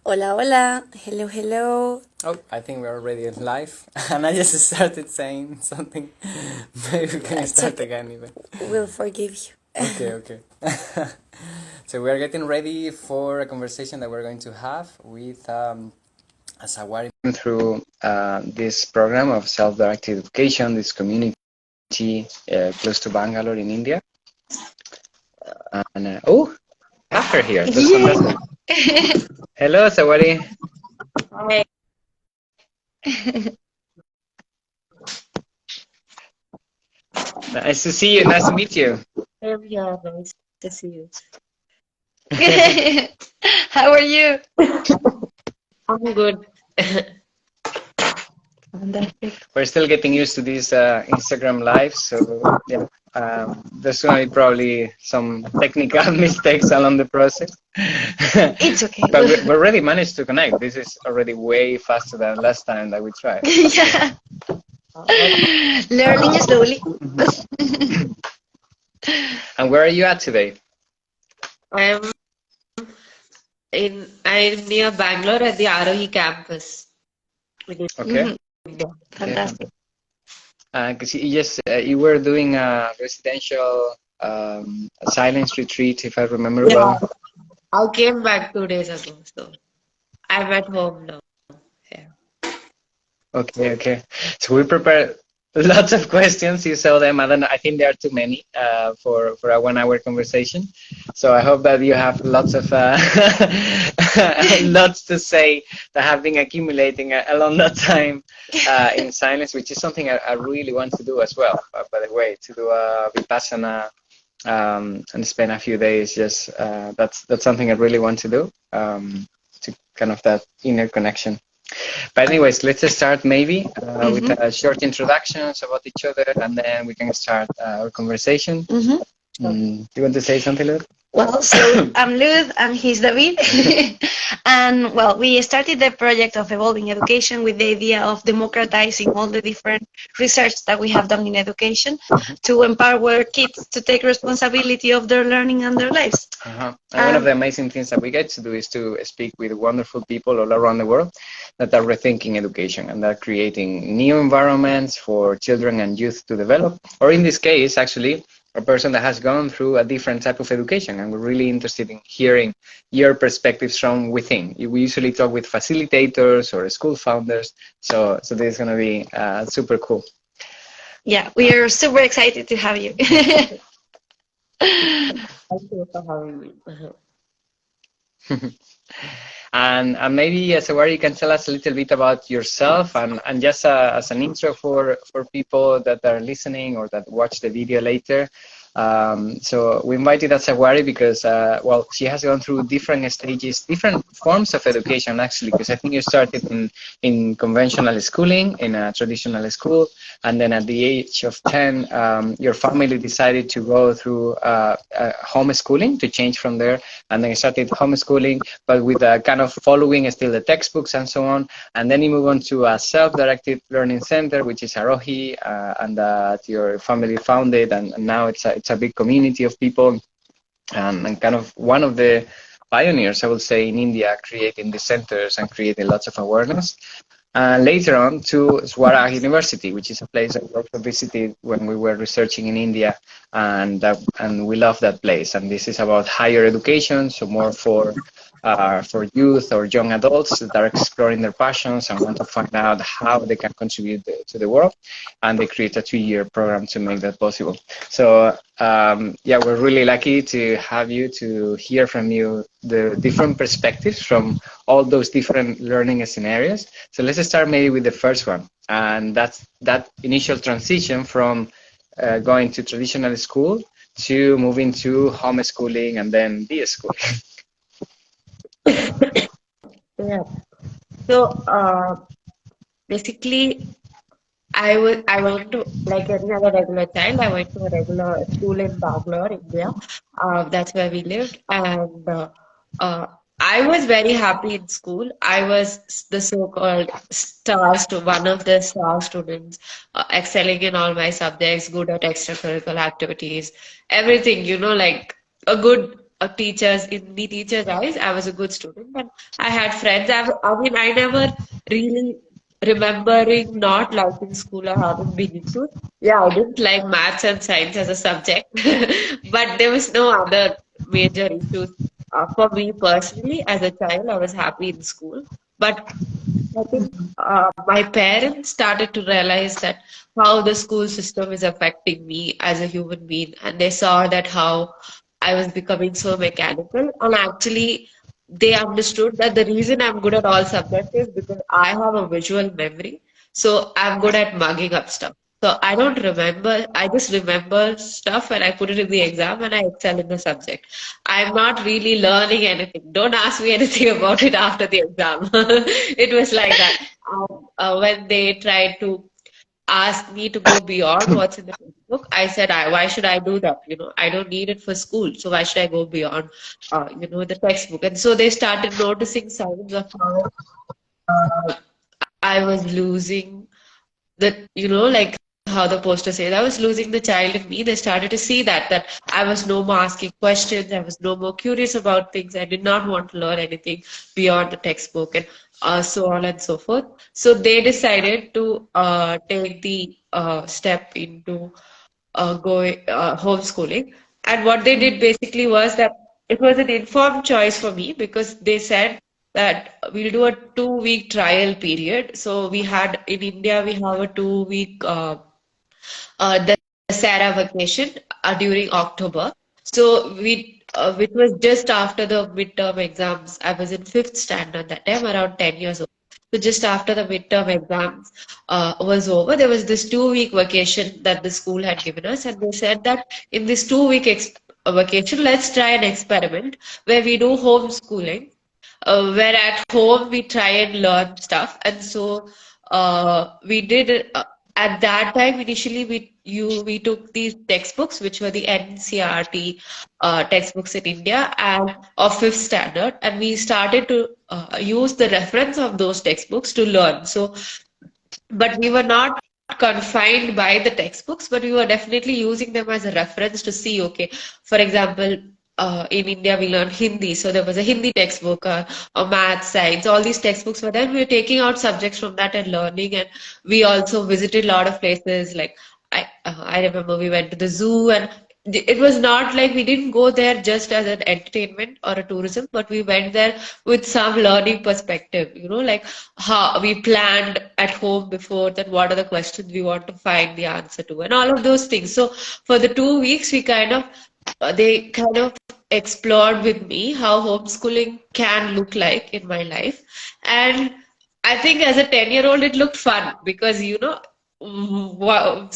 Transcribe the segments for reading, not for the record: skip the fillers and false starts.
Hola, hola. Hello, hello. Oh, I think we're already live, and I just started saying something. Maybe we can It's start okay. again even. We'll forgive you. Okay, okay. So we are getting ready for a conversation that we're going to have with Asawari through this program of self-directed education, this community close to Bangalore in India. And oh, Mathur here. That's fantastic. Hello, Asawari. Hi. Nice to see you. Nice to meet you. Yeah, nice to see you. How are you? I'm good. Fantastic. We're still getting used to these Instagram lives, so yeah, there's going to be probably some technical mistakes along the process. It's okay. But we already managed to connect. This is already way faster than last time that we tried. Yeah. Learning slowly. And where are you at today? I'm I'm near Bangalore at the Aarohi campus in Okay. India. Okay. Fantastic. Because you were doing a residential silence retreat, if I remember Yeah, well. I came back 2 days ago, so I'm at home now. Yeah. Okay, okay. So we prepared lots of questions. You saw them. I think there are too many for a 1 hour conversation. So I hope that you have lots of lots to say that have been accumulating along that time in silence, which is something I really want to do as well. By the way, to do a vipassana and spend a few days. Just that's something I really want to do. To kind of that inner connection. But anyways, let's just start maybe with a short introductions about each other, and then we can start our conversation. Do you want to say something, Luke? Well, so I'm Luz and he's David. And well, we started the project of evolving education with the idea of democratizing all the different research that we have done in education to empower kids to take responsibility of their learning and their lives. And one of the amazing things that we get to do is to speak with wonderful people all around the world that are rethinking education and are creating new environments for children and youth to develop, or in this case, actually, a person that has gone through a different type of education. And we're really interested in hearing your perspectives from within. We usually talk with facilitators or school founders, so this is going to be super cool. Yeah, we are super excited to have you. Thank you for having me. And maybe, Asawari, you can tell us a little bit about yourself and just as an intro for people that are listening or that watch the video later. So we invited Asawari because, well, she has gone through different stages, different forms of education, actually, because I think you started in conventional schooling, in a traditional school, and then at the age of 10, your family decided to go through homeschooling, to change from there, and then you started homeschooling, but with a kind of following still the textbooks and so on. And then you move on to a self-directed learning center, which is Aarohi, and that your family founded, and now it's a big community of people, and kind of one of the pioneers, I would say, in India, creating the centers and creating lots of awareness. Later on to Swaraj University, which is a place that we also visited when we were researching in India, and we love that place. And this is about higher education, so more for youth or young adults that are exploring their passions and want to find out how they can contribute to the world. And they create a 2-year program to make that possible. So yeah, we're really lucky to have you, to hear from you the different perspectives from all those different learning scenarios. So let's start maybe with the first one, and that's that initial transition from going to traditional school to moving to homeschooling and then de-schooling. Yeah. So basically, I went to, like any other regular child, I went to a regular school in Bangalore, India. That's where we lived, and uh, I was very happy in school. I was the so-called one of the star students, excelling in all my subjects, good at extracurricular activities, everything, like a good teachers, in the teachers' eyes, I was a good student, and I had friends. I mean, I never really remembering not liking school or having big issues. Yeah, I didn't like maths and science as a subject, but there was no other major issues. For me personally, as a child, I was happy in school. But I think my parents started to realize that how the school system is affecting me as a human being, and they saw that how I was becoming so mechanical, and actually they understood that the reason I'm good at all subjects is because I have a visual memory, so I'm good at mugging up stuff. So I don't remember, I just remember stuff and I put it in the exam and I excel in the subject. I'm not really learning anything. Don't ask me anything about it after the exam. It was like that. When they tried to ask me to go beyond what's in the textbook, I said, why should I do that? You know, I don't need it for school. So why should I go beyond, the textbook? And so they started noticing signs of how uh, I was losing like how the poster says, I was losing the child in me. They started to see that I was no more asking questions. I was no more curious about things. I did not want to learn anything beyond the textbook and so on and so forth. So they decided to take the step into going homeschooling. And what they did basically was that it was an informed choice for me because they said that we'll do a 2 week trial period. So we had in India, we have a 2 week the Sarah vacation during October. So which was just after the midterm exams. I was in fifth standard that time, around 10 years old. So just after the midterm exams was over, there was this 2 week vacation that the school had given us, and they said that in this 2 week vacation, let's try an experiment where we do homeschooling, where at home we try and learn stuff. And so we did at that time initially we took these textbooks which were the NCRT textbooks in India and of fifth standard, and we started to use the reference of those textbooks to learn. So but we were not confined by the textbooks, but we were definitely using them as a reference to see, okay, for example, in India we learned Hindi, so there was a Hindi textbook or math, science, all these textbooks were there. We were taking out subjects from that and learning, and we also visited a lot of places. Like I remember we went to the zoo, and it was not like we didn't go there just as an entertainment or a tourism, but we went there with some learning perspective, like how we planned at home before that what are the questions we want to find the answer to and all of those things. So for the 2 weeks, they kind of explored with me how homeschooling can look like in my life. And I think as a 10-year-old, it looked fun because, wow,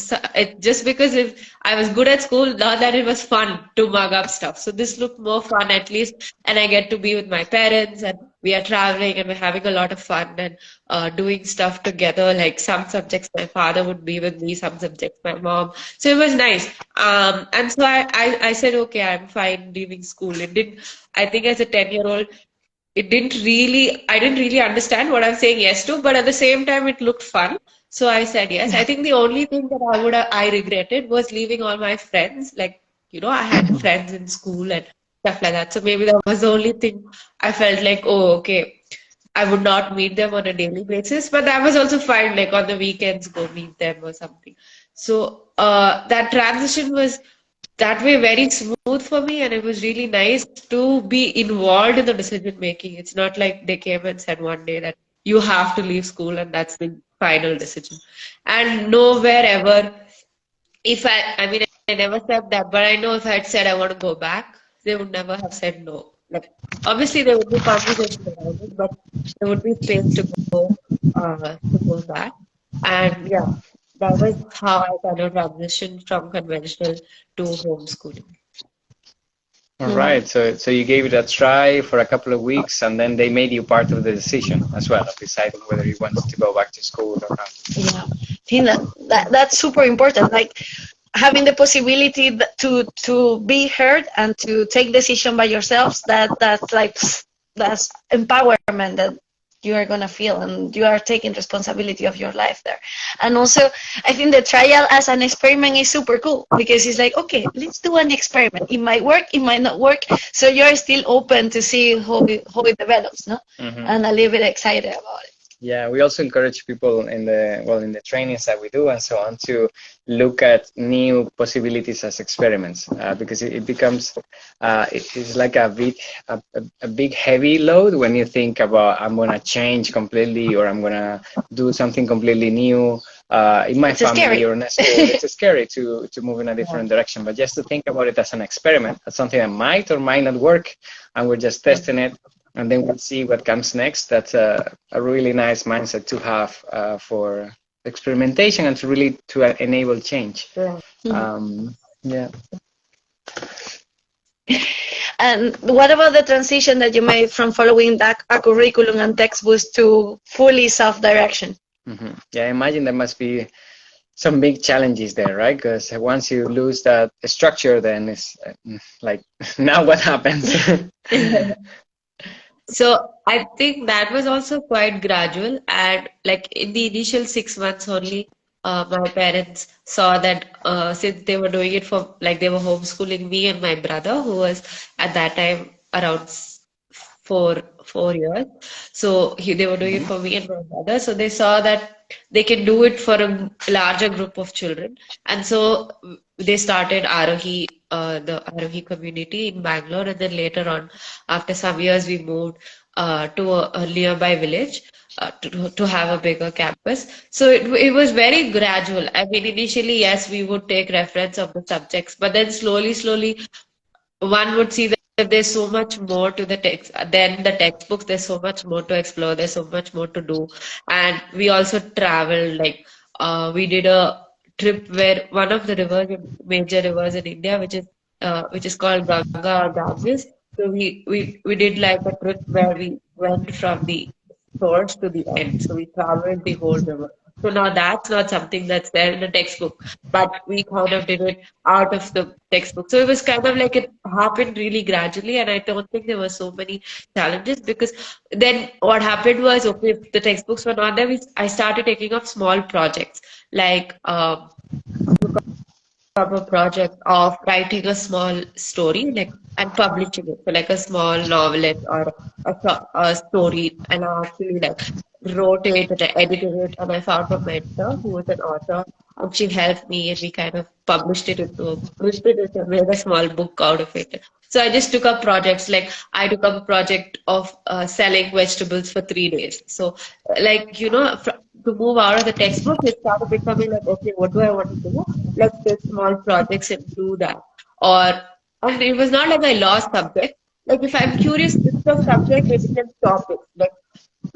just because if I was good at school, not that it was fun to mug up stuff. So this looked more fun at least, and I get to be with my parents, and we are traveling, and we're having a lot of fun and doing stuff together. Like some subjects, my father would be with me, some subjects, my mom. So it was nice. And so I said, okay, I'm fine leaving school. It didn't. I think as a 10-year-old, I didn't really understand what I'm saying yes to, but at the same time, it looked fun. So I said yes. I think the only thing that I regretted was leaving all my friends. Like, I had friends in school and stuff like that. So maybe that was the only thing I felt like, oh, okay, I would not meet them on a daily basis. But that was also fine, like on the weekends, go meet them or something. So that transition was that way very smooth for me, and it was really nice to be involved in the decision making. It's not like they came and said one day that you have to leave school and that's the final decision. And nowhere ever, I mean, I never said that, but I know if I had said I want to go back, they would never have said no. Like, obviously, there would be conversation around it, but there would be space to go back. And yeah, that was how I kind of transitioned from conventional to homeschooling. All right. So you gave it a try for a couple of weeks, and then they made you part of the decision as well, deciding whether you wanted to go back to school or not. Yeah, I think that's super important. Like having the possibility to be heard and to take decision by yourselves. That's empowerment. That you are gonna feel, and you are taking responsibility of your life there. And also, I think the trial as an experiment is super cool, because it's like, okay, let's do an experiment. It might work, it might not work. So you're still open to see how it develops, no? And a little bit excited about it. Yeah, we also encourage people in the trainings that we do and so on to look at new possibilities as experiments, because it becomes it's like a big heavy load when you think about, I'm gonna change completely, or I'm gonna do something completely new in my family scary. or in a school. It's scary to move in a different direction, but just to think about it as an experiment, as something that might or might not work, and we're just testing it. And then we'll see what comes next. That's a really nice mindset to have for experimentation and to enable change. Yeah. And what about the transition that you made from following a curriculum and textbooks to fully self-direction? Yeah, I imagine there must be some big challenges there, right? Because once you lose that structure, then it's like, now what happens? So I think that was also quite gradual, and like in the initial 6 months only, my parents saw that since they were doing it for, like, they were homeschooling me and my brother, who was at that time around 4 years. So they were doing it for me and my brother. So they saw that they can do it for a larger group of children, and so they started Aarohi, the Aarohi community in Bangalore, and then later on, after some years, we moved to a nearby village to have a bigger campus. So it was very gradual. I mean, initially, yes, we would take reference of the subjects, but then slowly, one would see that there's so much more to the text than the textbooks. There's so much more to explore. There's so much more to do. And we also traveled, like, we did a trip where one of the major rivers in India, which is called Ganga or Ganges. So we did like a trip where we went from the source to the end. So we traveled the whole river. So now that's not something that's there in the textbook, but we kind of did it out of the textbook. So it was kind of like it happened really gradually, and I don't think there were so many challenges, because then what happened was, okay, if the textbooks were not there, I started taking up small projects, like up a project of writing a small story, like, and publishing it. So like a small novelette or a story, and I actually like wrote it and I edited it, and I found a mentor who was an author, and she helped me, and we kind of printed it and made a small book out of it. So I just took up projects, like I took up a project of selling vegetables for 3 days. So like, to move out of the textbook, it started becoming like, okay, what do I want to do? Let's take small projects and do that. And it was not like I lost subject. Like if I'm curious, instead of subject, it becomes topics. Like,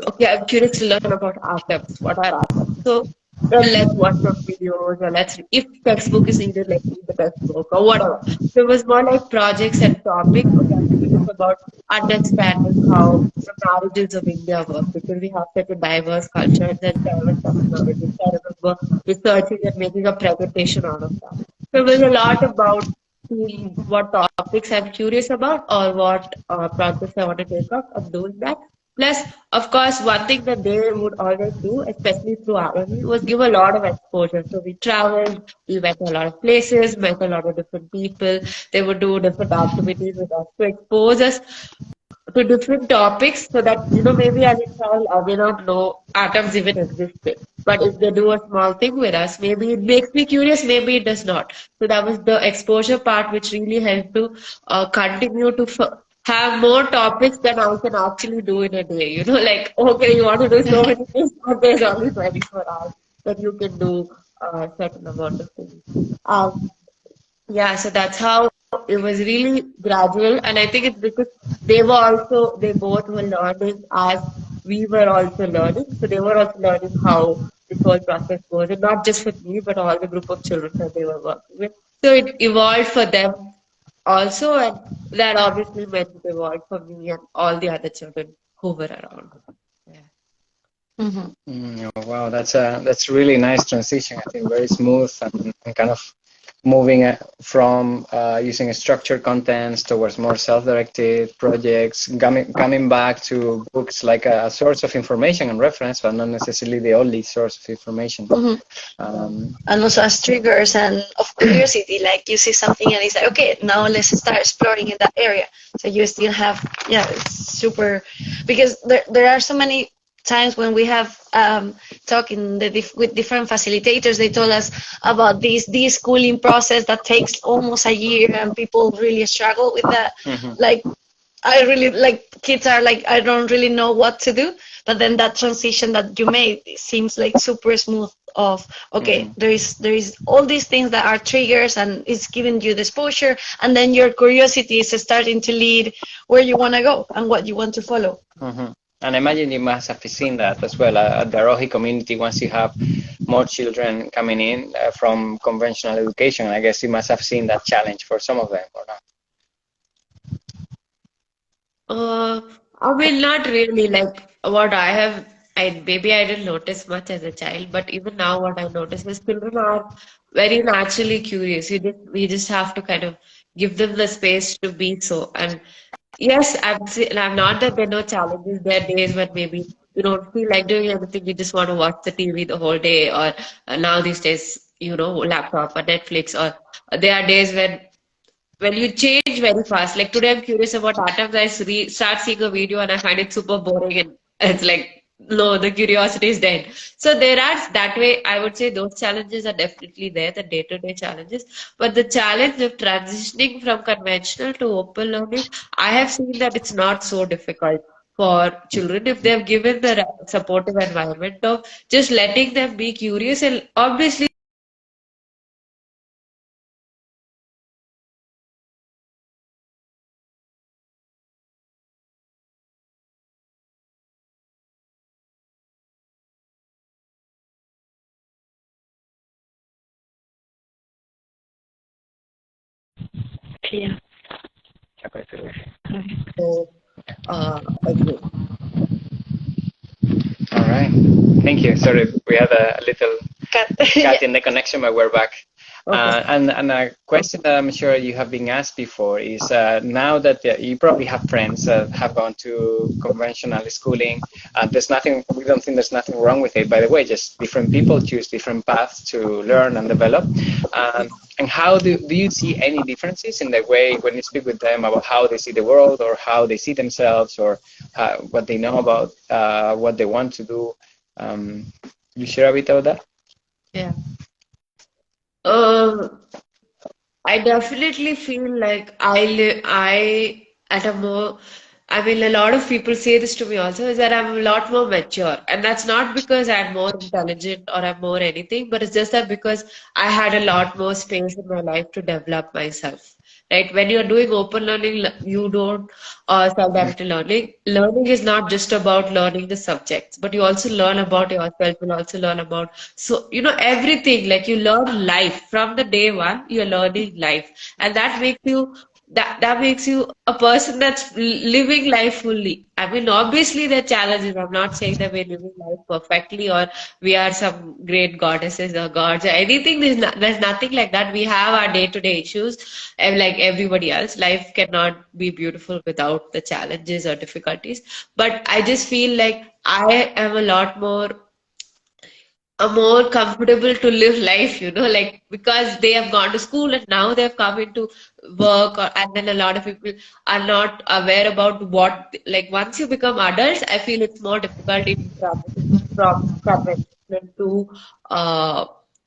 okay, I'm curious to learn about atoms. What are atoms? So then let's watch some videos, or if textbook is needed, let's read the textbook or whatever. So it was more like projects and topics. Okay, I'm curious about understanding how the marriages of India work, because we have such a diverse culture and then diverse terminology. So I remember researching and making a presentation out of that. So it was a lot about seeing what topics I'm curious about, or what projects I want to take up, and doing that. Plus, of course, one thing that they would always do, especially through Aarohi, was give a lot of exposure. So we traveled, we went to a lot of places, met a lot of different people. They would do different activities with us to expose us to different topics, so that, maybe as a child, I may not know atoms even existed. But if they do a small thing with us, maybe it makes me curious, maybe it does not. So that was the exposure part, which really helped to continue to have more topics than I can actually do in a day. Like, okay, you want to do so many things, but there's only 24 hours that you can do a certain amount of things. Yeah, so that's how it was really gradual, and I think it's because they both were learning as we were also learning. So they were also learning how this whole process goes, and not just for me, but all the group of children that they were working with. So it evolved for them also, and that obviously meant it evolved for me and all the other children who were around. Mm-hmm. Oh, wow, that's really nice transition. I think very smooth and kind of moving from using structured contents towards more self-directed projects, coming back to books like a source of information and reference, but not necessarily the only source of information. And also as triggers and of curiosity, like you see something and it's like, okay, now let's start exploring in that area. So you still have, yeah, it's super, because there are so many times when we have talking with different facilitators, they told us about this schooling process that takes almost a year and people really struggle with that. Like, I really, like, kids are like, I don't really know what to do, but then that transition that you made seems like super smooth of, okay, there is all these things that are triggers and it's giving you the exposure, and then your curiosity is starting to lead where you want to go and what you want to follow. And I imagine you must have seen that as well at the Aarohi community. Once you have more children coming in from conventional education, I guess you must have seen that challenge for some of them, or not? I mean, not really. Like what I have, maybe I didn't notice much as a child, but even now, what I notice is children are very naturally curious. We just have to kind of give them the space to be so. And yes, I'm not that there are no challenges. There are days when maybe you don't feel like doing anything. You just want to watch the TV the whole day, or now these days, laptop or Netflix, or there are days when you change very fast. Like today, I'm curious about atoms. Start seeing a video and I find it super boring, and it's like, no, the curiosity is dead. So there are that way. I would say those challenges are definitely there, the day-to-day challenges. But the challenge of transitioning from conventional to open learning, I have seen that it's not so difficult for children if they're given the supportive environment of just letting them be curious, and obviously Yeah. so, agree. All right. Thank you. Sorry, we had a little cut in the connection, but we're back. Okay. And a question that I'm sure you have been asked before is now that you probably have friends that have gone to conventional schooling, we don't think there's nothing wrong with it, by the way, just different people choose different paths to learn and develop. And how do you see any differences in the way when you speak with them about how they see the world or how they see themselves or what they know about what they want to do? You share a bit of that? Yeah. Um, I definitely feel like I at a more, I mean, a lot of people say this to me also, is that I'm a lot more mature. And that's not because I'm more intelligent or I'm more anything, but it's just that because I had a lot more space in my life to develop myself. Right? When you're doing open learning, you don't, self-directed learning. Learning is not just about learning the subjects, but you also learn about yourself. You also learn about, so, everything. Like you learn life from the day one, you're learning life. And that makes you a person that's living life fully. I mean, obviously there are challenges. I'm not saying that we're living life perfectly or we are some great goddesses or gods or anything. There's nothing like that. We have our day-to-day issues, and like everybody else, life cannot be beautiful without the challenges or difficulties. But I just feel like I am a lot more comfortable to live life, like because they have gone to school and now they've come into work, and then a lot of people are not aware about what, like once you become adults, I feel it's more difficult in transitioning from conventional to, uh,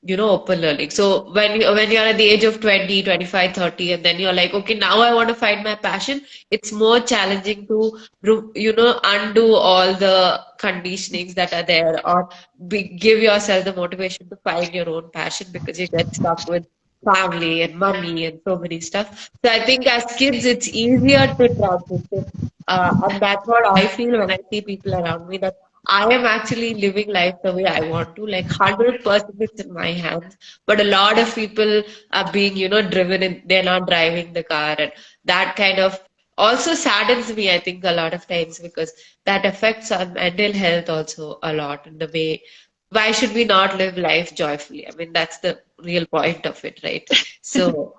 open learning. So when you're at the age of 20, 25, 30, and then you're like, okay, now I want to find my passion, it's more challenging to, undo all the conditionings that are there, or give yourself the motivation to find your own passion because you get stuck with family and money and so many stuff. So I think as kids, it's easier to transition. And that's what I feel when I see people around me, that I am actually living life the way I want to, like 100% it's in my hands. But a lot of people are being, driven in, they're not driving the car. And that kind of also saddens me, I think, a lot of times, because that affects our mental health also a lot in the way. why should we not live life joyfully? I mean, that's the real point of it, right? So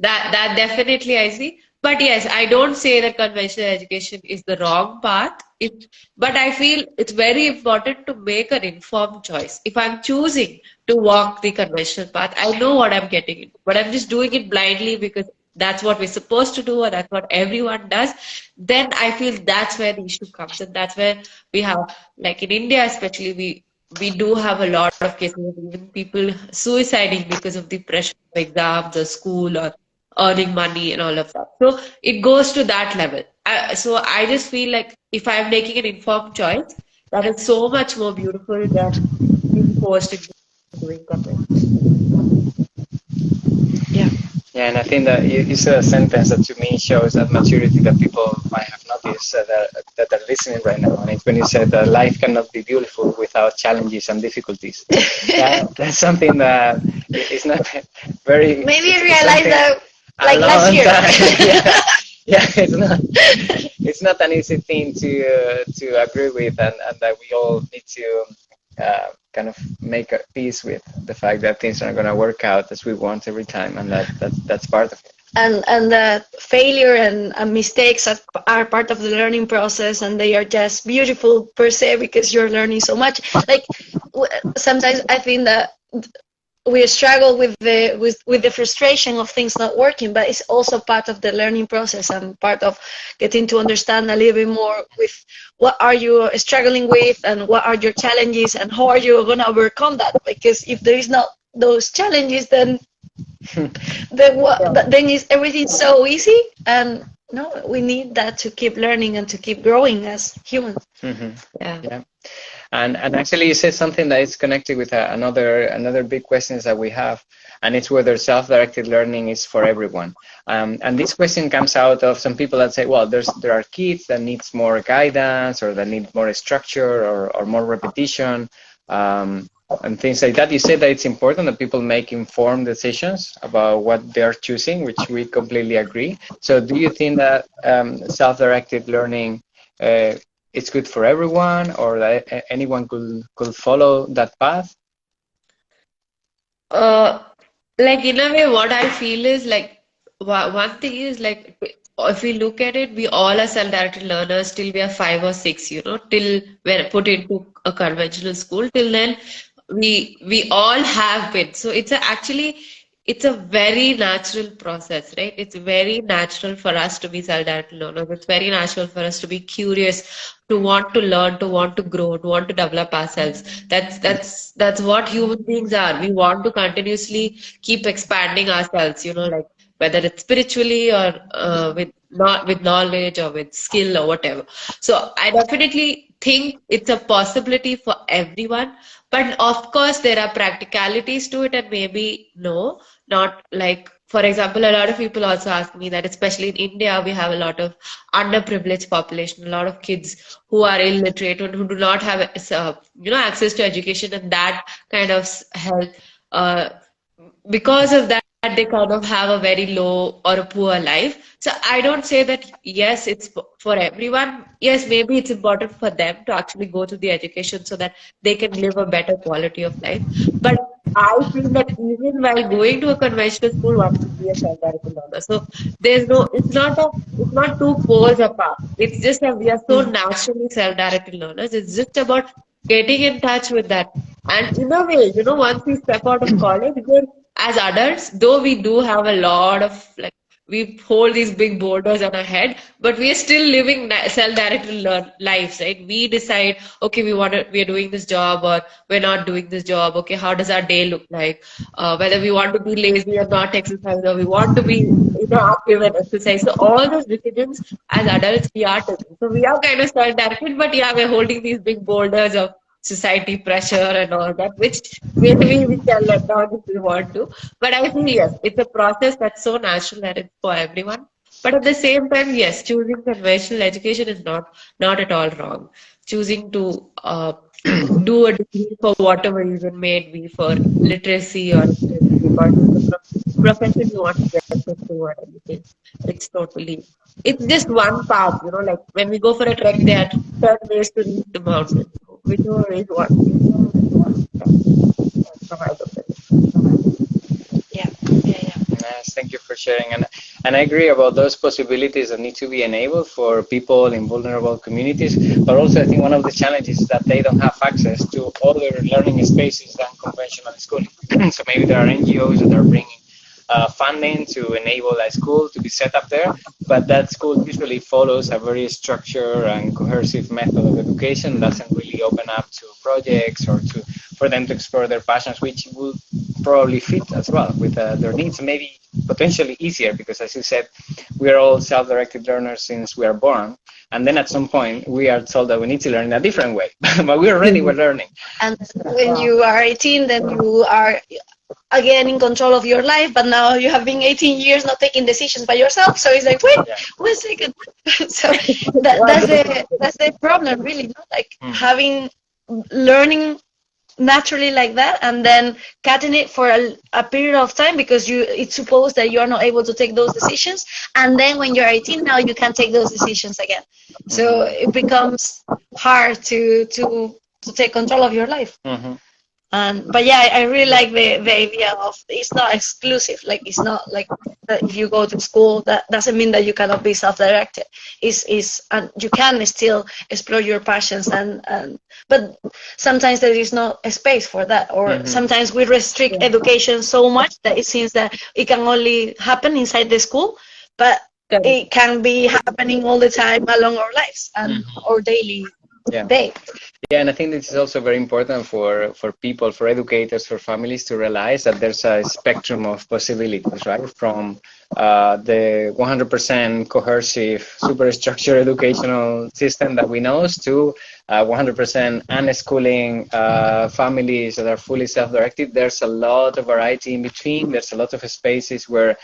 that definitely I see. But yes, I don't say that conventional education is the wrong path. But I feel it's very important to make an informed choice. If I'm choosing to walk the conventional path, I know what I'm getting into, but I'm just doing it blindly because that's what we're supposed to do or that's what everyone does. Then I feel that's where the issue comes, and that's where we have, like in India especially, we do have a lot of cases of even people suiciding because of the pressure of exams or school or earning money and all of that. So it goes to that level. So I just feel like if I'm making an informed choice, that is so much more beautiful than being forced into doing conventional. Yeah. Yeah, and I think that you said a sentence that to me shows that maturity that people might have noticed that are listening right now. And it's when you said that life cannot be beautiful without challenges and difficulties. That's something that is not very. Maybe I It's realized something that a like last long year. time. Yeah, it's not an easy thing to agree with, and that we all need to kind of make a peace with the fact that things are going to work out as we want every time, and that's part of it. And failure and mistakes are part of the learning process, and they are just beautiful per se because you're learning so much. Like sometimes I think that we struggle with the frustration of things not working, but it's also part of the learning process and part of getting to understand a little bit more with what are you struggling with and what are your challenges and how are you going to overcome that, because if there is not those challenges, then Yeah. then is everything so easy. And no, we need that to keep learning and to keep growing as humans. Mm-hmm. Yeah. Yeah. And actually, you said something that is connected with another big questions that we have, and it's whether self-directed learning is for everyone. And this question comes out of some people that say, well, there are kids that needs more guidance or that need more structure or more repetition, and things like that. You said that it's important that people make informed decisions about what they are choosing, which we completely agree. So do you think that self-directed learning it's good for everyone, or that anyone could follow that path? Uh, like in a way, what I feel is like one thing is like if we look at it, we all are self-directed learners till we are 5 or 6, till we're put into a conventional school. Till then, we all have been. So it's a very natural process, right? It's very natural for us to be self-directed learners. It's very natural for us to be curious, to want to learn, to want to grow, to want to develop ourselves. That's what human beings are. We want to continuously keep expanding ourselves, like whether it's spiritually or with not with knowledge or with skill or whatever. So I definitely think it's a possibility for everyone. But of course, there are practicalities to it, and maybe no, not like, for example, a lot of people also ask me that, especially in India, we have a lot of underprivileged population, a lot of kids who are illiterate and who do not have, access to education, and that kind of help. Uh, because of that, they kind of have a very low or a poor life. So I don't say that yes, it's for everyone. Yes, maybe it's important for them to actually go to the education so that they can live a better quality of life. But I feel that even while going to a conventional school, one should be a self-directed learner. So it's not two poles apart. It's just that we are so naturally self-directed learners. It's just about getting in touch with that. And in a way, once we step out of college, we're, as adults, though we do have a lot of like, we hold these big boulders on our head, but we are still living self-directed lives, right? We decide, okay, we are doing this job or we're not doing this job. Okay, how does our day look like? Whether we want to be lazy or not exercise, or we want to be, active and exercise. So all those decisions as adults we are taking. So we are kind of self-directed, but yeah, we're holding these big boulders of society pressure and all that, which maybe we can let down if we want to. But I feel yes, it's a process that's so natural that it's for everyone. But at the same time, yes, choosing conventional education is not at all wrong. Choosing to do a degree for whatever reason, may it be for literacy or it may be because it's the profession you want to get into or anything. It's just one path, like when we go for a trek, there are certain ways to reach the mountain. whichever is what provide them with. Yeah, yeah, yeah. Nice, thank you for sharing. And I agree about those possibilities that need to be enabled for people in vulnerable communities. But also, I think one of the challenges is that they don't have access to other learning spaces than conventional schooling. So maybe there are NGOs that are bringing funding to enable a school to be set up there, but that school usually follows a very structured and cohesive method of education, doesn't really open up to projects or to for them to explore their passions, which will probably fit as well with their needs, maybe potentially easier, because as you said, we are all self-directed learners since we are born, and then at some point we are told that we need to learn in a different way, but we already were learning. And when you are 18, then you are again in control of your life, but now you have been 18 years not taking decisions by yourself, so it's like, wait, Yeah. 1 second. So that's the problem, really, no? Like having learning naturally like that, and then cutting it for a period of time because it's supposed that you are not able to take those decisions, and then when you're 18 now you can take those decisions again. So it becomes hard to take control of your life. But yeah, I really like the idea of it's not exclusive. Like it's not like that if you go to school, that doesn't mean that you cannot be self-directed. And you can still explore your passions but sometimes there is not a space for that, or sometimes we restrict education so much that it seems that it can only happen inside the school, but it can be happening all the time along our lives and our daily day. Yeah, and I think this is also very important for people, for educators, for families to realize that there's a spectrum of possibilities, right? From the 100% cohesive, super structured educational system that we know to 100% unschooling families that are fully self-directed. There's a lot of variety in between. There's a lot of spaces where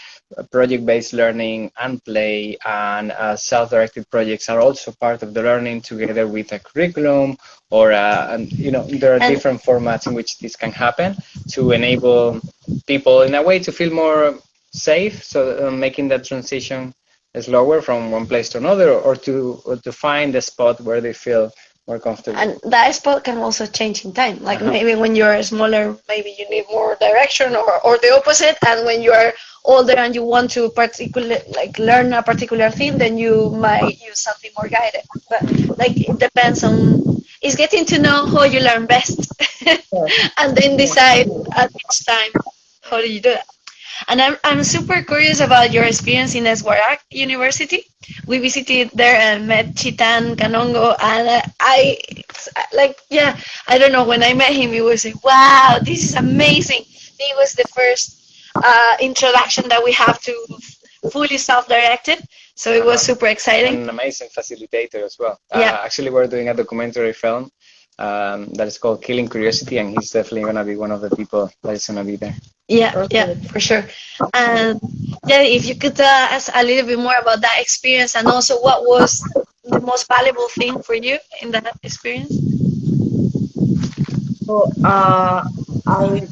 project-based learning and play and self-directed projects are also part of the learning, together with a curriculum, or there are different formats in which this can happen to enable people in a way to feel more safe, so making that transition slower from one place to another, or to find a spot where they feel more comfortable. And that spot can also change in time. Like maybe when you're smaller, maybe you need more direction, or the opposite. And when you are older and you want to learn a particular thing, then you might use something more guided. But like it depends on. It's getting to know how you learn best, and then decide at each time how do you do it. And I'm super curious about your experience in Swaraj University. We visited there and met Chitan Kanongo, and I don't know, when I met him, it was like, wow, this is amazing. It was the first introduction that we have to fully self-directed, so it was super exciting. An amazing facilitator as well. Yeah. Actually, we're doing a documentary film that is called Killing Curiosity, and he's definitely going to be one of the people that is going to be there. Yeah, for sure. And if you could tell us a little bit more about that experience, and also what was the most valuable thing for you in that experience? So, I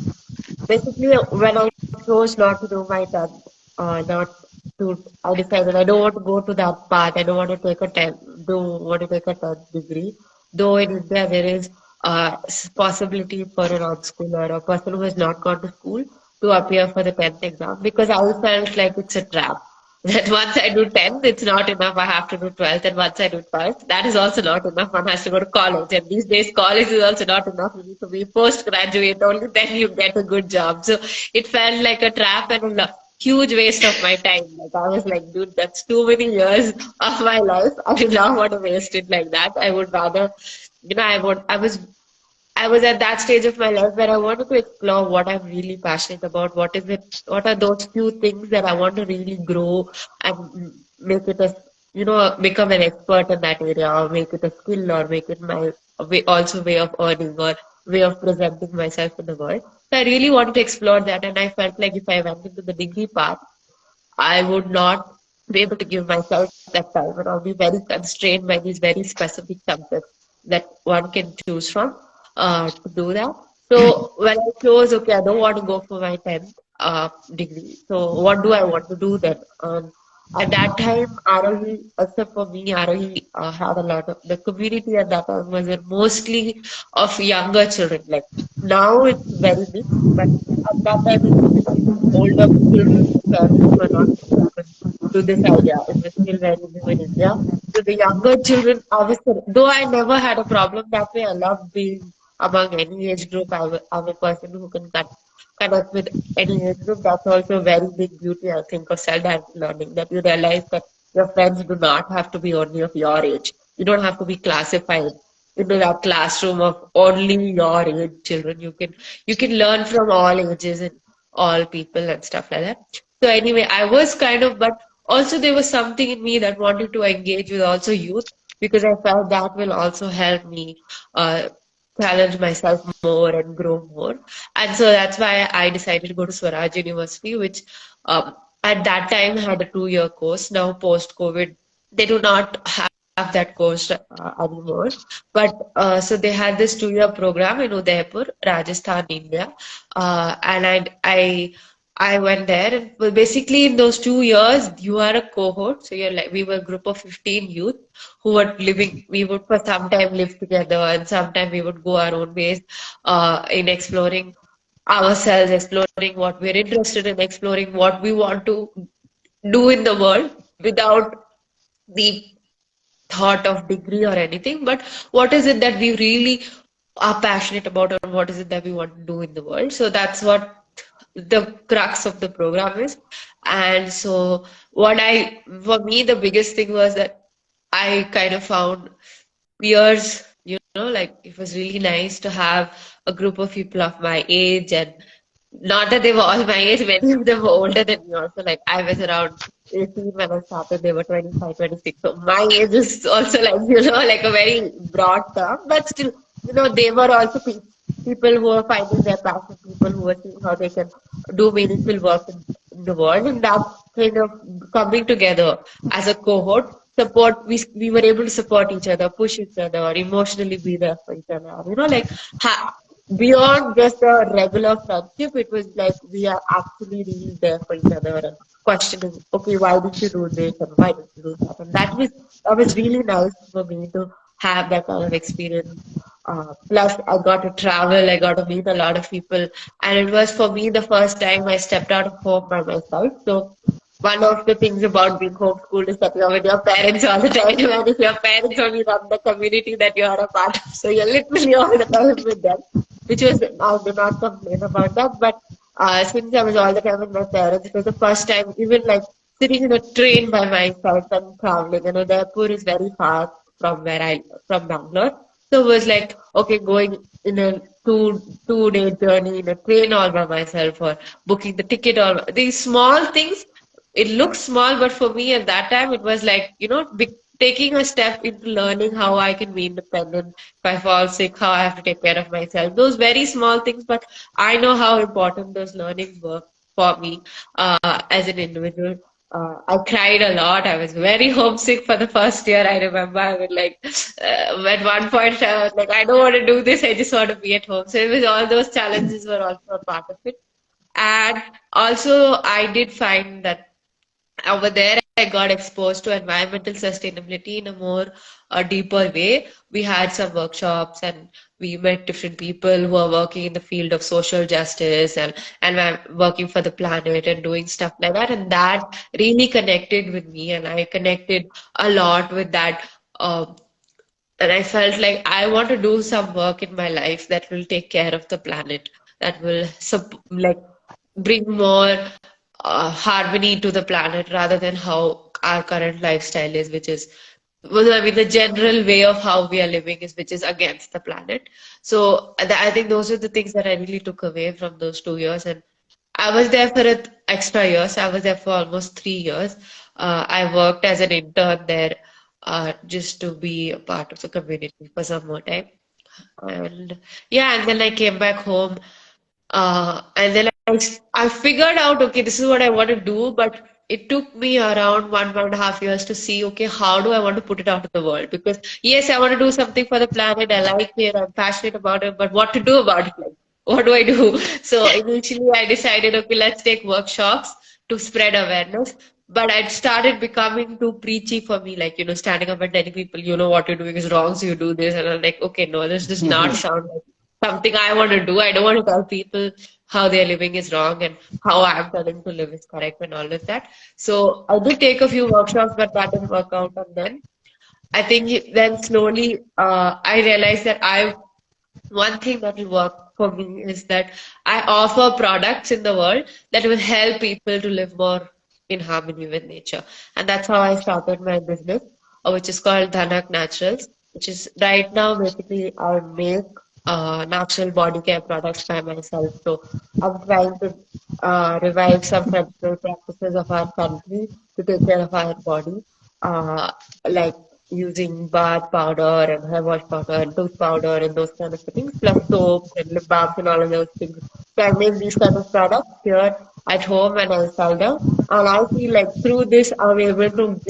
basically, when I chose not to do my 10th, I decided I don't want to go to that path. I don't want to take a 10th degree. Though in India there is a possibility for a non-schooler or a person who has not gone to school to appear for the 10th exam, because I felt like it's a trap. That once I do 10th, it's not enough. I have to do 12th, and once I do 12th, that is also not enough. One has to go to college, and these days college is also not enough. You need to be postgraduate, only then you get a good job. So it felt like a trap and a huge waste of my time. Like I was like, dude, that's too many years of my life. I do not want to waste it like that. I would rather, I was at that stage of my life where I wanted to explore what I'm really passionate about. What are those few things that I want to really grow and make it become an expert in that area, or make it a skill, or make it my way of earning, or way of presenting myself in the world. So I really wanted to explore that, and I felt like if I went into the degree path, I would not be able to give myself that time, and I'll be very constrained by these very specific subjects that one can choose from to do that. So when I chose, I don't want to go for my 10th degree. So what do I want to do then? At that time, Aarohi, except for me, Aarohi had a lot of the community at that time was mostly of younger children. Like now it's very big, but at that time it was still older children whose parents were not open to this idea. It was still very new in India. So the younger children, obviously, though I never had a problem that way, I love being among any age group. I'm a person who can connect with any age group. That's also a very big beauty, I think, of self-directed learning, that you realize that your friends do not have to be only of your age. You don't have to be classified into that classroom of only your age children. You can learn from all ages and all people and stuff like that. So anyway, I was kind of, but also there was something in me that wanted to engage with also youth because I felt that will also help me uh, challenge myself more and grow more. And so that's why I decided to go to Swaraj University, which at that time had a 2 year course. Now, post COVID, they do not have that course anymore. But so they had this 2 year program in Udaipur, Rajasthan, India. And I went there, and well, basically in those 2 years, you are a cohort. So you're like, we were a group of 15 youth who were living. We would for some time live together, and sometime we would go our own ways in exploring ourselves, exploring what we're interested in, exploring what we want to do in the world without the thought of degree or anything, but what is it that we really are passionate about, or what is it that we want to do in the world. So that's what the crux of the program is. And so for me, the biggest thing was that I kind of found peers, like it was really nice to have a group of people of my age, and not that they were all my age, many of them were older than me also. Like I was around 18 when I started, they were 25, 26. So my age is also like, like a very broad term, but still, they were also people who are finding their passion, people who are seeing how they can do meaningful work in the world, and that kind of coming together as a cohort support. We were able to support each other, push each other, or emotionally be there for each other. Like beyond just a regular friendship, it was like we are actually really there for each other and questioning, okay, why did you do this and why did you do that? And that was really nice for me to have that kind of experience. Plus, I got to travel, I got to meet a lot of people, and it was for me the first time I stepped out of home by myself. So one of the things about being homeschooled is that you're with your parents all the time, and if your parents only run the community that you are a part of, so you're literally all the time with them, which was, I do not complain about that, but since I was all the time with my parents, it was the first time, even like sitting in a train by myself and traveling. Udaipur is very far from from Bangalore. So it was like, okay, going in a two-day journey in a train all by myself, or booking the ticket, or these small things. It looks small, but for me at that time, it was like, taking a step into learning how I can be independent. If I fall sick, how I have to take care of myself. Those very small things, but I know how important those learnings were for me as an individual. I cried a lot. I was very homesick for the first year. I remember I was like, at one point, I was like, I don't want to do this. I just want to be at home. So it was all those challenges were also a part of it. And also, I did find that over there I got exposed to environmental sustainability in a more deeper way. We had some workshops, and we met different people who are working in the field of social justice, and I'm working for the planet and doing stuff like that, and that really connected with me, and I connected a lot with that. And I felt like I want to do some work in my life that will take care of the planet, that will like bring more harmony to the planet rather than how our current lifestyle is, which is, well, I mean, the general way of how we are living is, which is against the planet. So I think those are the things that I really took away from those 2 years. And I was there for extra years. I was there for almost 3 years. I worked as an intern there just to be a part of the community for some more time. And yeah, and then I came back home, and then I figured out, okay, this is what I want to do, but it took me around 1.5 years to see, okay, how do I want to put it out to the world? Because yes, I want to do something for the planet. I like it. I'm passionate about it, but what to do about it? Like, what do I do? So initially I decided, okay, let's take workshops to spread awareness. but it started becoming too preachy for me, like, standing up and telling people, what you're doing is wrong, so you do this. And I'm like, okay, no, this does not sound like something I want to do. I don't want to tell people how they're living is wrong and how I'm telling to live is correct and all of that. So I did take a few workshops, but that didn't work out. And then I think then slowly I realized that one thing that will work for me is that I offer products in the world that will help people to live more in harmony with nature. And that's how I started my business, which is called Dhanak Naturals, which is right now basically I make natural body care products by myself. So I'm trying to revive some traditional practices of our country to take care of our body, like using bath powder and hair wash powder and tooth powder and those kind of things, plus soaps and lip balms and all of those things. So I make these kind of products here at home and I sell them. And I feel like through this, I'm able to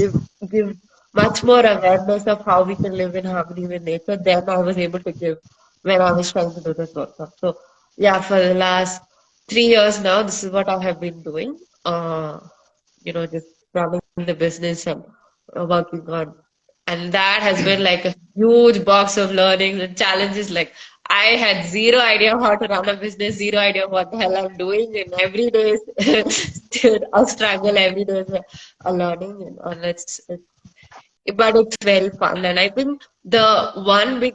give much more awareness of how we can live in harmony with nature than I was able to give when I was trying to do this workshop. So yeah, for the last 3 years now, this is what I have been doing. Just running the business and working on. And that has been like a huge box of learnings and challenges. Like I had zero idea how to run a business, zero idea what the hell I'm doing, and every day is still a struggle. Every day is a learning, and but it's very fun. And I think the one big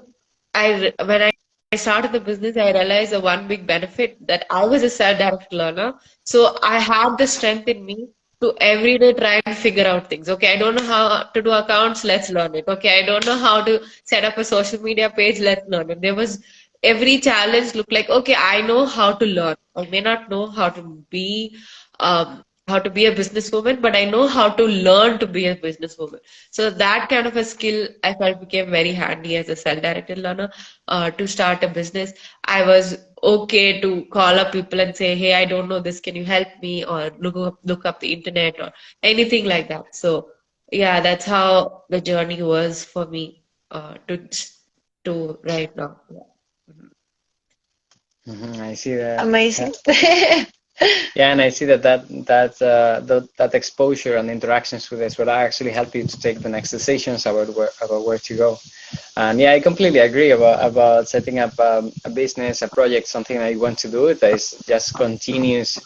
when I started the business, I realized the one big benefit that I was a self-directed learner. So I had the strength in me to every day try and figure out things. Okay, I don't know how to do accounts, let's learn it. Okay, I don't know how to set up a social media page, let's learn it. There was every challenge looked like, okay, I know how to learn. I may not know how to be a businesswoman, but I know how to learn to be a businesswoman. So that kind of a skill I felt became very handy as a self-directed learner to start a business. I was okay to call up people and say, hey, I don't know this, can you help me? Or look up the internet or anything like that. So yeah, that's how the journey was for me to right now. Yeah. I see that. Amazing. Yeah, and I see that exposure and interactions with this will actually help you to take the next decisions about where to go. And yeah, I completely agree about setting up a business, a project, something that you want to do. That is just continuous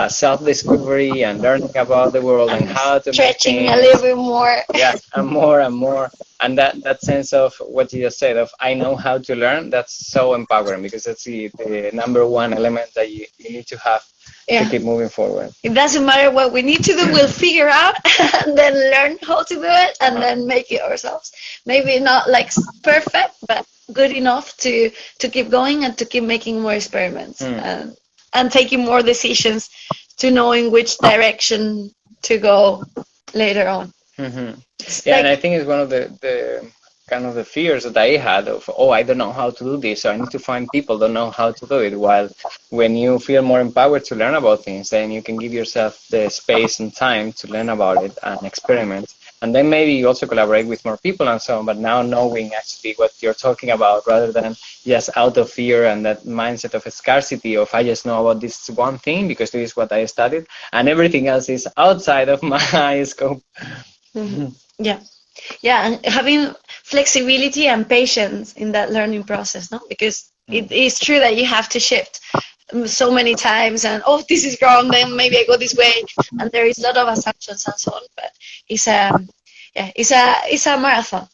self-discovery and learning about the world and how to stretching make a little bit more. Yeah, and more and more. And that sense of what you just said of I know how to learn, that's so empowering because that's the number one element that you need to have to keep moving forward. It doesn't matter what we need to do, we'll figure out and then learn how to do it and then make it ourselves. Maybe not like perfect, but good enough to keep going and to keep making more experiments and taking more decisions to know in which direction to go later on. Yeah, and I think it's one of the kind of the fears that I had of, I don't know how to do this, so I need to find people that know how to do it. While when you feel more empowered to learn about things, then you can give yourself the space and time to learn about it and experiment. And then maybe you also collaborate with more people and so on, but now knowing actually what you're talking about rather than just out of fear and that mindset of scarcity of I just know about this one thing because this is what I studied and everything else is outside of my scope. Yeah, and having flexibility and patience in that learning process, no? Because it is true that you have to shift so many times and this is wrong, then maybe I go this way, and there is a lot of assumptions and so on. But it's a marathon.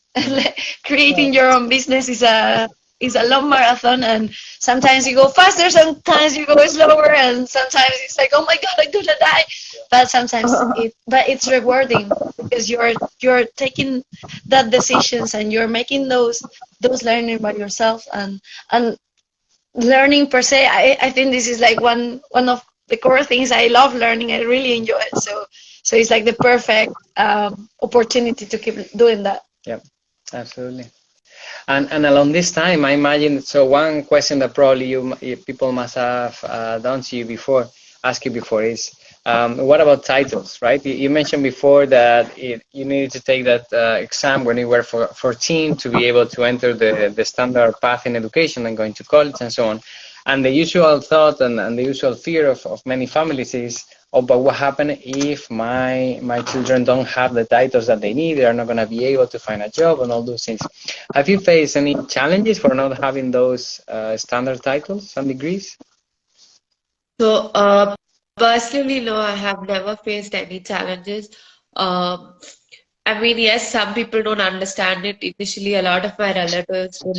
Creating your own business is a long marathon, and sometimes you go faster, sometimes you go slower, and sometimes it's like, oh my god, I'm gonna die. But sometimes it's rewarding because you're taking that decisions and you're making those learning by yourself and learning per se. I think this is like one of the core things. I love learning. I really enjoy it. So it's like the perfect opportunity to keep doing that. Yeah, absolutely. And along this time, I imagine, so one question that probably people must have asked you before is, what about titles, right? You mentioned before that you needed to take that exam when you were 14 to be able to enter the standard path in education and going to college and so on. And the usual thought and the usual fear of many families is, oh, but what happens if my children don't have the titles that they need? They are not going to be able to find a job and all those things. Have you faced any challenges for not having those standard titles and degrees? So, personally, no, I have never faced any challenges. Um, I mean, yes, some people don't understand it. Initially, a lot of my relatives were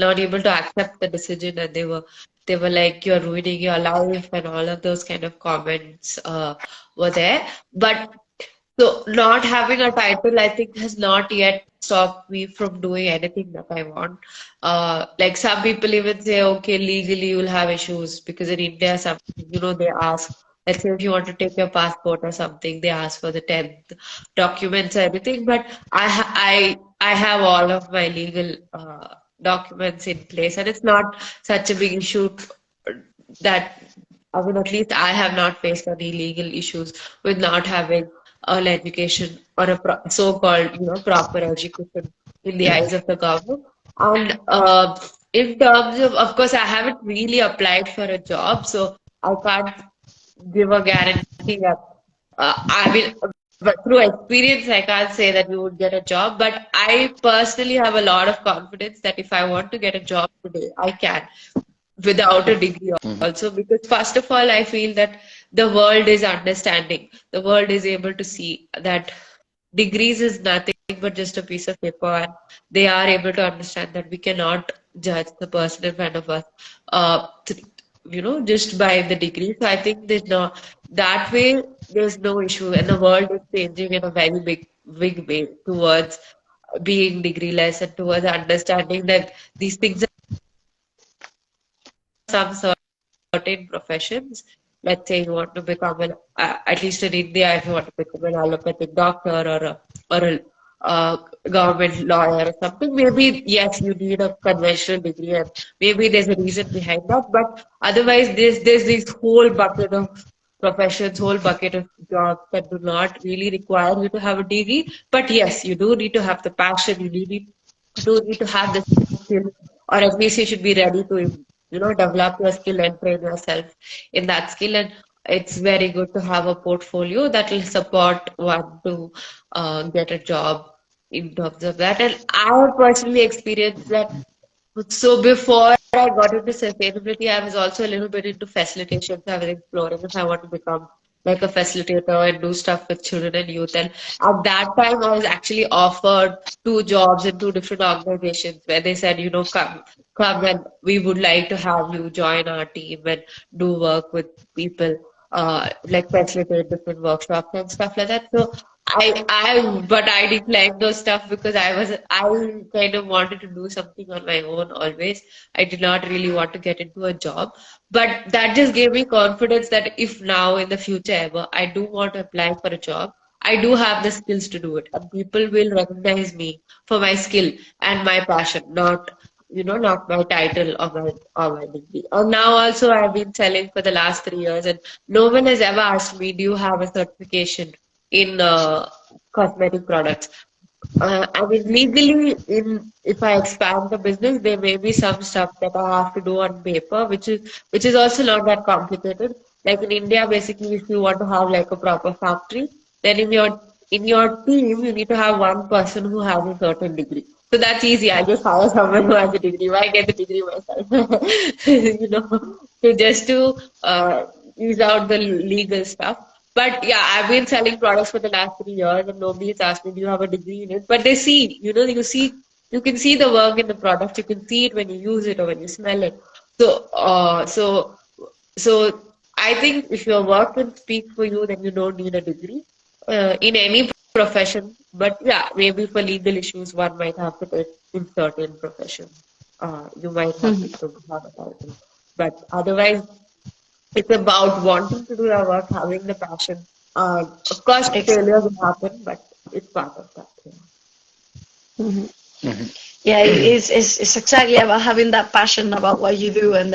not able to accept the decision, and they were like, "You're ruining your life," and all of those kind of comments were there. But so not having a title, I think, has not yet stopped me from doing anything that I want. Like some people even say, okay, legally you'll have issues because in India, they ask, let's say if you want to take your passport or something, they ask for the 10th documents and everything. But I have all of my legal documents in place, and it's not such a big issue that I mean, at least I have not faced any legal issues with not having an education or a so-called, proper education in the eyes of the government. And in terms of course, I haven't really applied for a job, so I can't give a guarantee that I will. But through experience, I can't say that we would get a job. But I personally have a lot of confidence that if I want to get a job today, I can without a degree also, because first of all I feel that the world is understanding, the world is able to see that degrees is nothing but just a piece of paper, and they are able to understand that we cannot judge the person in front of us th- just by the degree. So I think there's no, that way there's no issue, and the world is changing in a very big way towards being degree-less and towards understanding that these things are some certain professions. Let's say you want to become at least in India, if you want to become an allopathic doctor or a government lawyer or something, maybe yes, you need a conventional degree, and maybe there's a reason behind that. But otherwise, there's this whole bucket of professions, whole bucket of jobs that do not really require you to have a degree. But yes, you do need to have the passion. Do need to have the skill, or at least you should be ready to develop your skill and train yourself in that skill. And it's very good to have a portfolio that will support one to get a job in terms of that. And I have personally experienced that. So before I got into sustainability, I was also a little bit into facilitation. So I was exploring if I want to become like a facilitator and do stuff with children and youth. And at that time, I was actually offered two jobs in two different organizations where they said, come and we would like to have you join our team and do work with people, like facilitate different workshops and stuff like that. So but I declined those stuff because I kind of wanted to do something on my own always. I did not really want to get into a job, but that just gave me confidence that if now in the future ever I do want to apply for a job, I do have the skills to do it, and people will recognize me for my skill and my passion, not my title or my degree. And now also I've been selling for the last 3 years, and no one has ever asked me, "Do you have a certification in cosmetic products?" I mean, legally, if I expand the business, there may be some stuff that I have to do on paper, which is also not that complicated. Like in India, basically, if you want to have like a proper factory, then in your team, you need to have one person who has a certain degree. So that's easy. I just hire someone who has a degree. Why get the degree myself? So just to use out the legal stuff. But yeah, I've been selling products for the last 3 years, and nobody's asked me, "Do you have a degree in it?" But they see, you can see the work in the product. You can see it when you use it or when you smell it. So, so I think if your work can speak for you, then you don't need a degree in any profession. But yeah, maybe for legal issues, one might have to take in certain professions. You might have to have a title. But otherwise, it's about wanting to do your work, having the passion. Of course, failure will happen, but it's part of that. Mm-hmm. Mm-hmm. Yeah, it's exactly about having that passion about what you do, and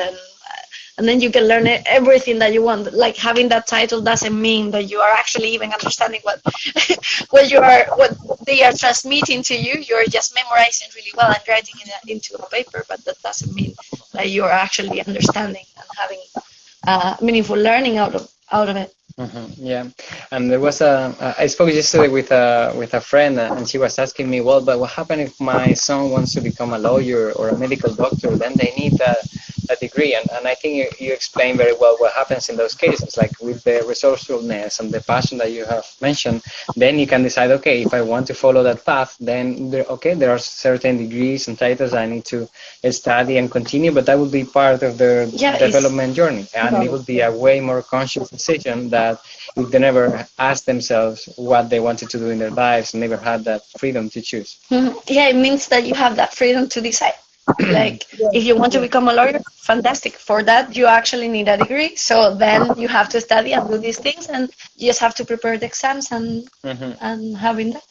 then you can learn everything that you want. Like having that title doesn't mean that you are actually even understanding what what they are transmitting to you. You're just memorizing really well and writing it into a paper, but that doesn't mean that you're actually understanding and having meaningful learning out of it. Yeah, and there was I spoke yesterday with a friend, and she was asking me, well, but what happens if my son wants to become a lawyer or a medical doctor? Then they need a degree, and I think you explained very well what happens in those cases. Like with the resourcefulness and the passion that you have mentioned, then you can decide, okay, if I want to follow that path, then there are certain degrees and titles I need to study and continue, but that will be part of their development journey, and it will be a way more conscious decision that if they never asked themselves what they wanted to do in their lives, never had that freedom to choose. Yeah, it means that you have that freedom to decide. Like, Yes, if you want to yes. become a lawyer, fantastic. For that, you actually need a degree. So then you have to study and do these things, and you just have to prepare the exams and having that.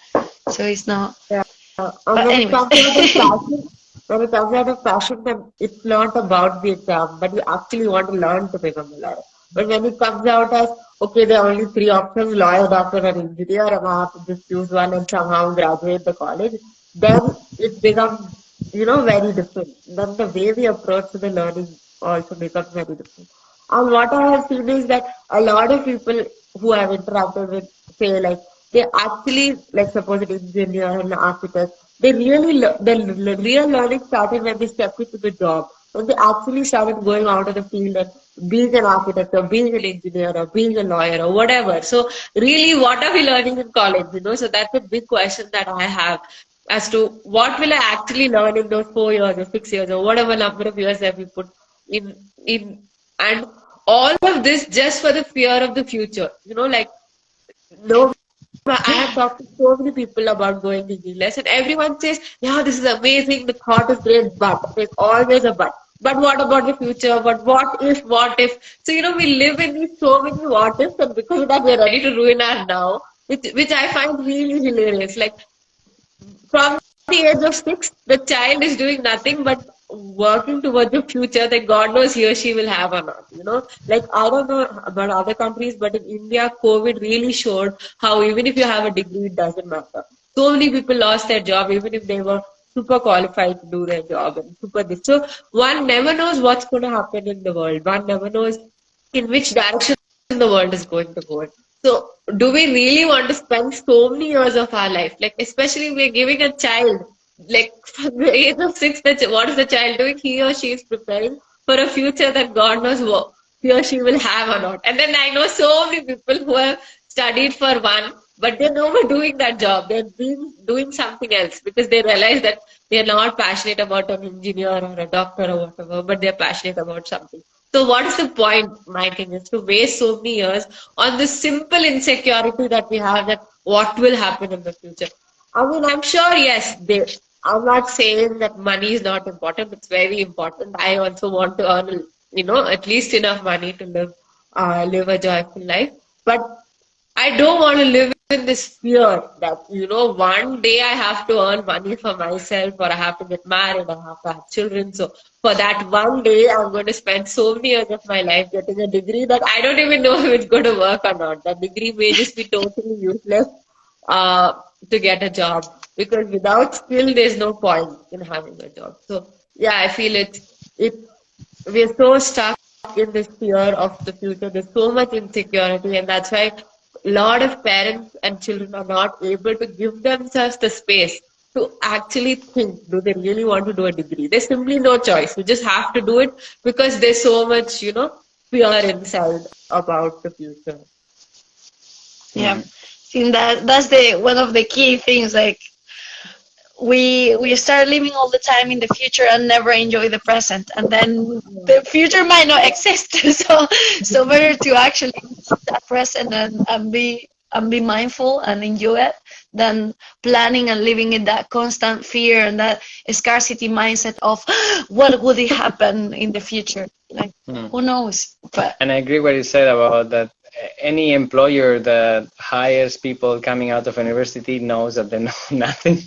So it's not. Yeah. But When it anyways. comes out of passion, when it comes out of passion, then it's not about the exam, but you actually want to learn to become a lawyer. But when it comes out as, okay, there are only three options, lawyer, doctor, and engineer, and I have to just choose one and somehow graduate the college, then it becomes, very different. Then the way we approach the learning also becomes very different. And what I have seen is that a lot of people who have interacted with, say, like, they actually, like, suppose an engineer and an architect, they really, the real learning started when they stepped into the job. When they actually started going out of the field and being an architect or being an engineer or being a lawyer or whatever. So really, what are we learning in college? So that's a big question that I have as to what will I actually learn in those 4 years or 6 years or whatever number of years that we put in and all of this just for the fear of the future. Like no, I have talked to so many people about going to English, and everyone says, "Yeah, this is amazing. The thought is great, but there's always a but. But what about the future? But what if? What if?" So we live in these so many what ifs, and because of that, we're ready to ruin our now, which I find really hilarious. Like from the age of 6, the child is doing nothing but working towards the future that God knows he or she will have or not. Like I don't know about other countries, but in India, COVID really showed how even if you have a degree, it doesn't matter. So many people lost their job, even if they were super qualified to do their job and super this. So one never knows what's going to happen in the world. One never knows in which direction the world is going to go. So, do we really want to spend so many years of our life? Like, especially we're giving a child, like from the age of 6, what is the child doing? He or she is preparing for a future that God knows what he or she will have or not. And then I know so many people who have studied for one, but they're never doing that job. They're doing something else because they realize that they're not passionate about an engineer or a doctor or whatever, but they're passionate about something. So what is the point, my thing is, to waste so many years on this simple insecurity that we have that what will happen in the future? I mean, I'm sure, yes, I'm not saying that money is not important. It's very important. I also want to earn, at least enough money to live a joyful life. But I don't want to live in this fear that, one day I have to earn money for myself or I have to get married, I have to have children. So for that one day, I'm going to spend so many years of my life getting a degree that I don't even know if it's going to work or not. That degree may just be totally useless uh, to get a job because without skill, there's no point in having a job. So yeah, I feel it we're so stuck in this fear of the future. There's so much insecurity, and that's why a lot of parents and children are not able to give themselves the space to actually think, do they really want to do a degree? There's simply no choice. You just have to do it because there's so much, fear inside about the future. Yeah, I think that's the one of the key things. Like we start living all the time in the future and never enjoy the present, and then the future might not exist. So better to actually live that present and be mindful and enjoy it than planning and living in that constant fear and that scarcity mindset of what would it happen in the future. Like who knows? But And I agree what you said about that. Any employer that hires people coming out of university knows that they know nothing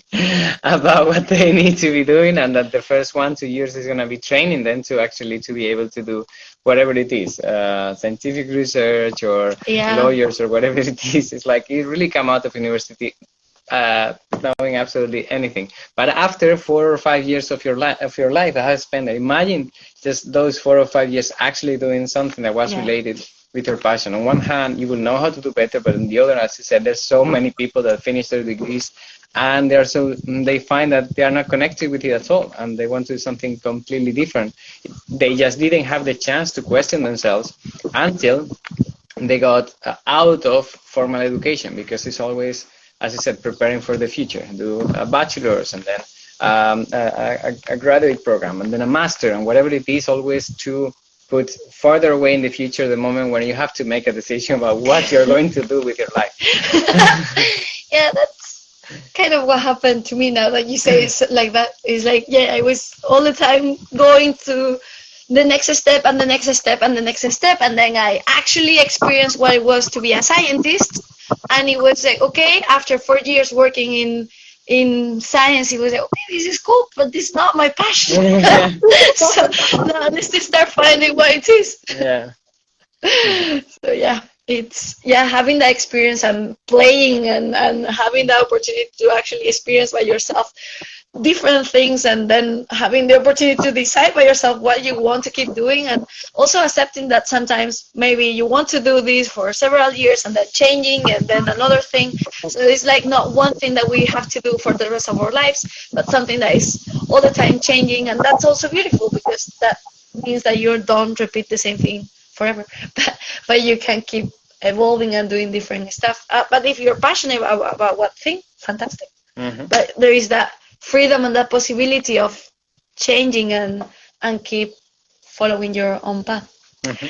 about what they need to be doing, and that the first 1-2 years is going to be training them to actually to be able to do whatever it is, scientific research or lawyers or whatever it is. It's like you really come out of university knowing absolutely anything. But after 4 or 5 years of your life, I have spent. Imagine just those 4 or 5 years actually doing something that was related with your passion. On one hand, you will know how to do better, but on the other, as you said, there's so many people that finish their degrees and they find that they are not connected with it at all, and they want to do something completely different. They just didn't have the chance to question themselves until they got out of formal education, because it's always, as I said, preparing for the future. Do a bachelor's and then a graduate program and then a master, and whatever it is, always to put farther away in the future the moment when you have to make a decision about what you're going to do with your life. Yeah, that's kind of what happened to me now that you say it's like that. It's like, yeah, I was all the time going to the next step and the next step and the next step, and then I actually experienced what it was to be a scientist, and it was like, okay, after 4 years working in science, it was like, okay, this is cool, but this is not my passion. So now let's just start finding what it is. Yeah. So yeah, it's having that experience and playing and having the opportunity to actually experience by yourself different things, and then having the opportunity to decide by yourself what you want to keep doing, and also accepting that sometimes maybe you want to do this for several years and then changing and then another thing. So it's like not one thing that we have to do for the rest of our lives, but something that is all the time changing, and that's also beautiful because that means that you don't repeat the same thing forever, but you can keep evolving and doing different stuff. But if you're passionate about what thing, fantastic. Mm-hmm. But there is that freedom and that possibility of changing and keep following your own path. Mm-hmm.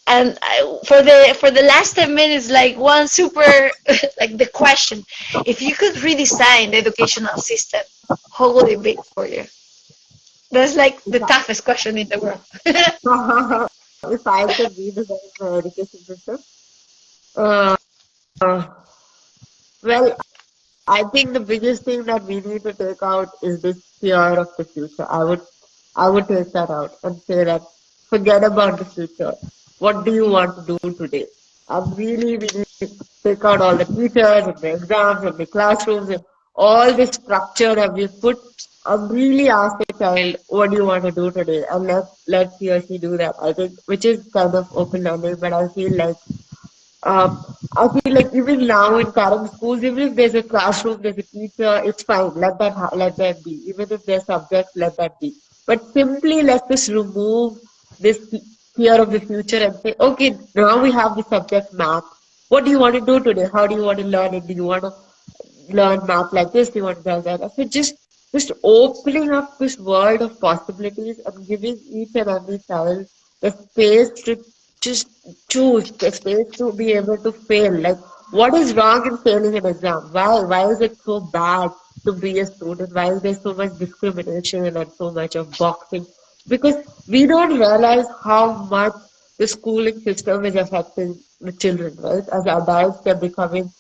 And for the last 10 minutes, like one super like the question: if you could redesign the educational system, how would it be for you? That's like the toughest question in the world. If I could redesign my education system, uh, well, I think the biggest thing that we need to take out is this fear of the future. I would take that out and say that forget about the future. What do you want to do today? We need to take out all the teachers and the exams and the classrooms and all the structure that we put, and really ask the child, what do you want to do today? And let he or she do that. I think, which is kind of open learning, but I feel like even now in current schools, even if there's a classroom, there's a teacher, it's fine. Let that be. Even if there's subjects, let that be. But simply let's just remove this fear of the future and say, okay, now we have the subject math. What do you want to do today? How do you want to learn it? Do you want to learn math like this? Do you want to learn that? So just opening up this world of possibilities and giving each and every child the space to just choose, the space to be able to fail. Like, what is wrong in failing an exam? Why is it so bad to be a student? Why is there so much discrimination and so much of boxing? Because we don't realize how much the schooling system is affecting the children, right? As adults, they're becoming,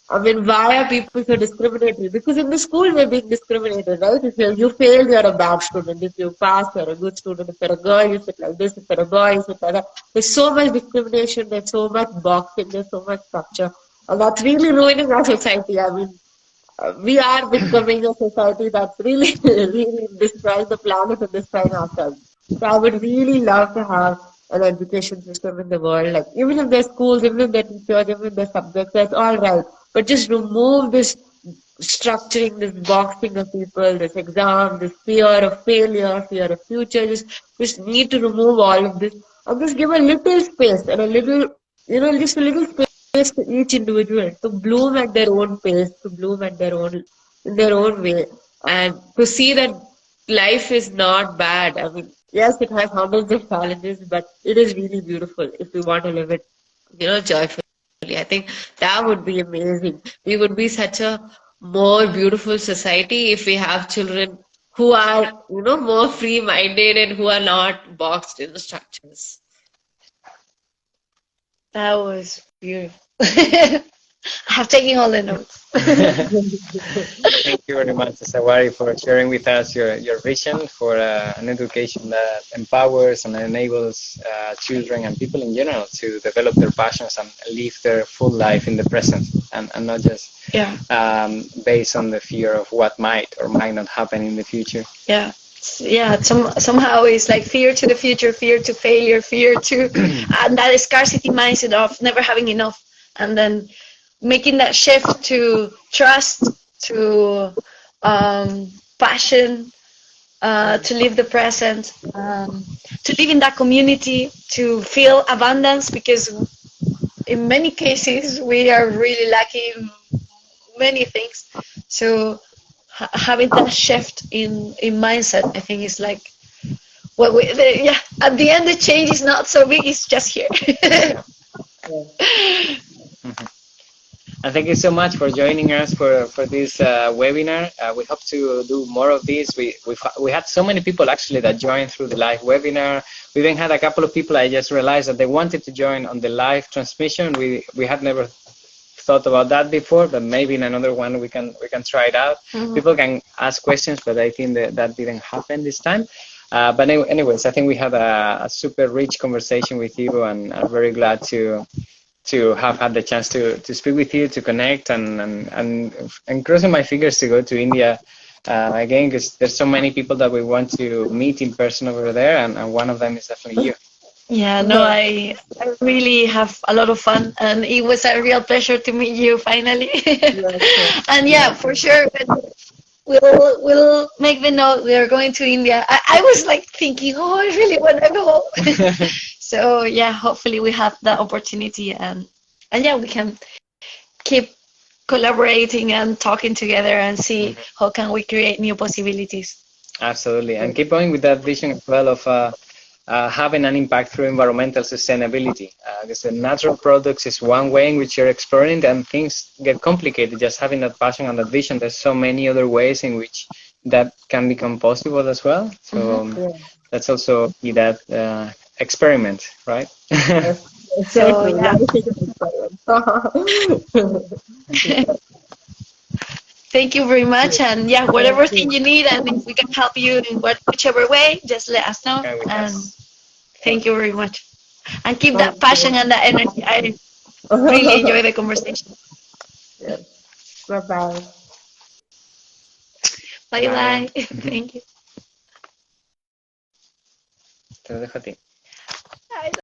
I mean, why are people so discriminatory? Because in the school, we're being discriminated, right? If you fail, you're a bad student. If you pass, you're a good student. If you're a girl, you sit like this. If you're a boy, you sit like that. There's so much discrimination. There's so much boxing. There's so much structure. And that's really ruining our society. I mean, we are becoming a society that's really, really destroying the planet and destroying ourselves. So I would really love to have an education system in the world. Like, even if there's schools, even if there's teachers, even if there's subjects, that's all right. But just remove this structuring, this boxing of people, this exam, this fear of failure, fear of future. Just need to remove all of this and just give a little space and a little, just a little space to each individual to bloom at their own pace, to bloom at in their own way, and to see that life is not bad. I mean, yes, it has hundreds of challenges, but it is really beautiful if we want to live it, joyfully. I think that would be amazing. We would be such a more beautiful society if we have children who are, more free-minded and who are not boxed in the structures. That was beautiful. I have taken all the notes. Thank you very much, Asawari, for sharing with us your vision for an education that empowers and enables children and people in general to develop their passions and live their full life in the present, and not just based on the fear of what might or might not happen in the future. Yeah. somehow it's like fear to the future, fear to failure, fear to and that scarcity mindset of never having enough, and then making that shift to trust, to passion, to live the present, to live in that community, to feel abundance, because in many cases we are really lacking many things. So having that shift in mindset, I think is like what at the end the change is not so big, it's just here. And thank you so much for joining us for this webinar. We hope to do more of these. We had so many people actually that joined through the live webinar. We even had a couple of people, I just realized, that they wanted to join on the live transmission. We had never thought about that before, but maybe in another one we can try it out. People can ask questions, but I think that didn't happen this time. But anyways, I think we had a super rich conversation with you, and I'm very glad to have had the chance to speak with you, to connect, and crossing my fingers to go to India again, because there's so many people that we want to meet in person over there, and one of them is definitely you. Yeah, no, I really have a lot of fun, and it was a real pleasure to meet you finally. And yeah, for sure, we'll make the note. We are going to India. I was like thinking, oh, I really want to go. So yeah, hopefully we have that opportunity, and yeah, we can keep collaborating and talking together and see how can we create new possibilities. Absolutely, and keep going with that vision as well of having an impact through environmental sustainability. Because the natural products is one way in which you're exploring, and things get complicated. Just having that passion and that vision, there's so many other ways in which that can become possible as well. So that's also that experiment, right? So yeah. Thank you very much, and yeah, whatever thing you need, and if we can help you in whichever way, just let us know. And thank you very much, and keep that passion and that energy. I really enjoy the conversation. Bye-bye. Bye bye. Thank you. Te lo dejo a ti.